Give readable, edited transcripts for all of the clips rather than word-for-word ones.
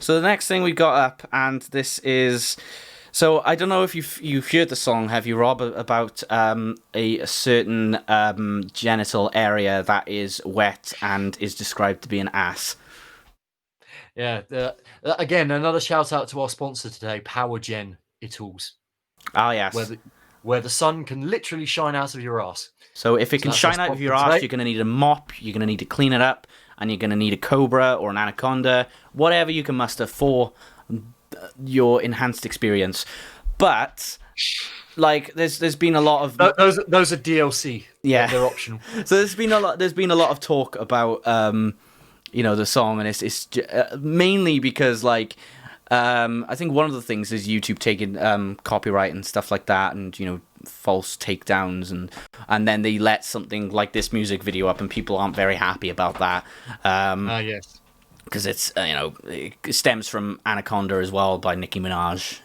So the next thing we got up, and this is. So I don't know if you've heard the song, have you, Rob, about a certain genital area that is wet and is described to be an ass. Yeah. Again, another shout out to our sponsor today, PowerGen Itals. Ah, yes. Where the sun can literally shine out of your ass. So if it can shine out of your ass, you're going to need a mop, you're going to need to clean it up, and you're going to need a cobra or an anaconda, whatever you can muster for your enhanced experience. But like there's been a lot of those are DLC. Yeah, they're optional. So there's been a lot of talk about the song, and it's mainly because I think one of the things is YouTube taking copyright and stuff like that, and false takedowns, and then they let something like this music video up, and people aren't very happy about that. Yes. Because it's it stems from Anaconda as well by Nicki Minaj.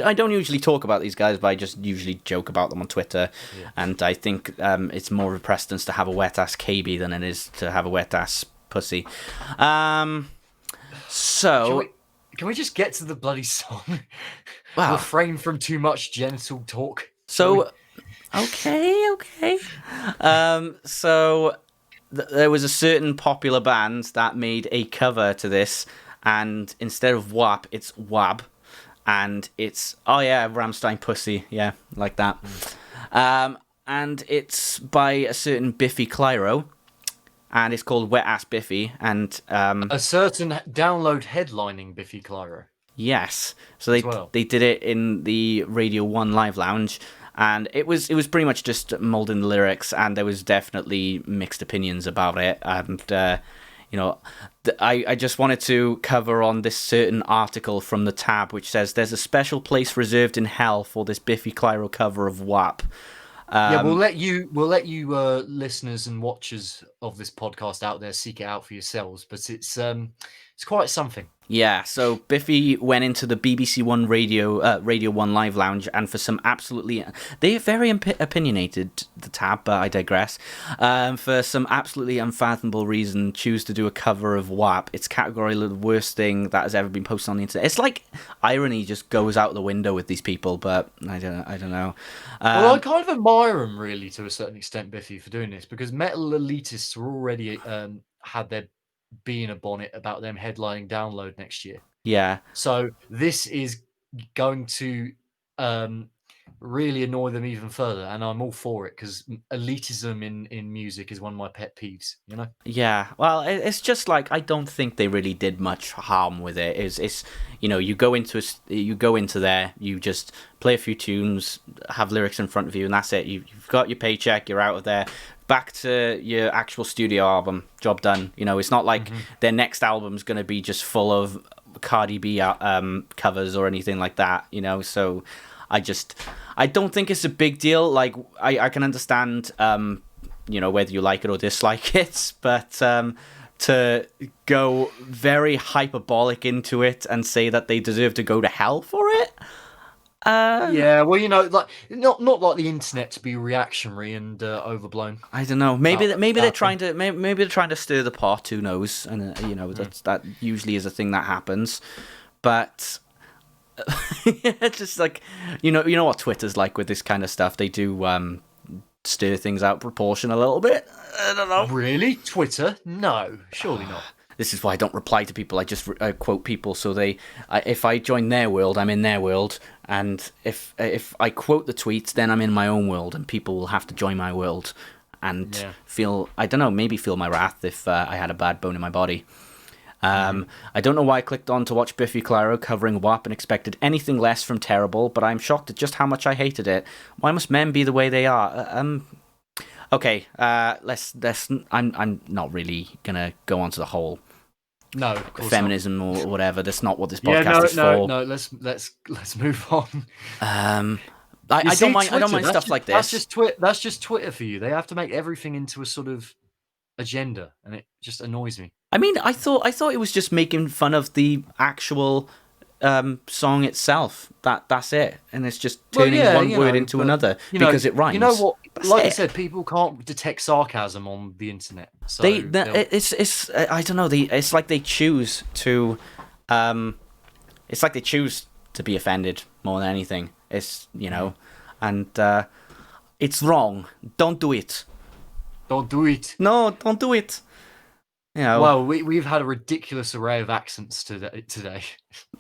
I don't usually talk about these guys, but I just usually joke about them on Twitter. Yeah. And I think it's more of a precedence to have a wet ass KB than it is to have a wet ass pussy. So can we just get to the bloody song? Wow. Refrain from too much genital talk. So okay. So there was a certain popular band that made a cover to this, and instead of WAP, it's WAB, and it's Rammstein pussy, yeah, like that. And it's by a certain Biffy Clyro, and it's called Wet Ass Biffy, and a certain download headlining Biffy Clyro. Yes, so they did it in the Radio 1 Live Lounge. And it was pretty much just molding the lyrics, and there was definitely mixed opinions about it. And I just wanted to cover on this certain article from the Tab, which says there's a special place reserved in hell for this Biffy Clyro cover of WAP. We'll let you listeners and watchers of this podcast out there seek it out for yourselves, but it's quite something. Yeah, so Biffy went into the BBC One Radio 1 Live Lounge, and for some they're very opinionated, the Tab, but I digress. For some absolutely unfathomable reason, choose to do a cover of WAP. It's categorically the worst thing that has ever been posted on the internet. It's like irony just goes out the window with these people, but I don't know. Well, I kind of admire them, really, to a certain extent, Biffy, for doing this, because metal elitists were already had their bee in a bonnet about them headlining Download next year. Yeah. So this is going to really annoy them even further, and I'm all for it, because elitism in music is one of my pet peeves, Yeah, well, it's just like I don't think they really did much harm with it. It's you go into there, you just play a few tunes, have lyrics in front of you, and that's it. You've got your paycheck, you're out of there. Back to your actual studio album, job done. It's not like their next album's going to be just full of Cardi B covers or anything like that, So I don't think it's a big deal. Like, I can understand, whether you like it or dislike it, but to go very hyperbolic into it and say that they deserve to go to hell for it. Yeah, well, like not like the internet to be reactionary and overblown. I don't know. Maybe they're trying to stir the pot. Who knows? And that usually is a thing that happens. But it's just like you know what Twitter's like with this kind of stuff. They do stir things out proportion a little bit. I don't know. Really, Twitter? No, surely not. This is why I don't reply to people. I just quote people. So if I join their world, I'm in their world, and if I quote the tweets, then I'm in my own world, and people will have to join my world and feel my wrath if I had a bad bone in my body. I don't know why I clicked on to watch Biffy Clyro covering WAP and expected anything less from terrible, but I'm shocked at just how much I hated it. Why must men be the way they are? Okay, let's. I'm not really gonna go on to the whole feminism or whatever. That's not what this podcast is for. No. Let's move on. I don't mind stuff like this. That's just Twitter for you. They have to make everything into a sort of agenda, and it just annoys me. I mean, I thought it was just making fun of the actual song itself. That's it, and it's just turning one word into another because it rhymes. You know what? Like I said, people can't detect sarcasm on the internet. So it's I don't know. It's like they choose to It's like they choose to be offended more than anything. It's and it's wrong. Don't do it. Don't do it. No, don't do it. Well, we've had a ridiculous array of accents today.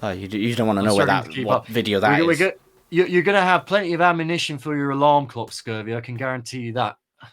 You don't want to know what video that is. You're going to have plenty of ammunition for your alarm clock, Scurvy. I can guarantee you that.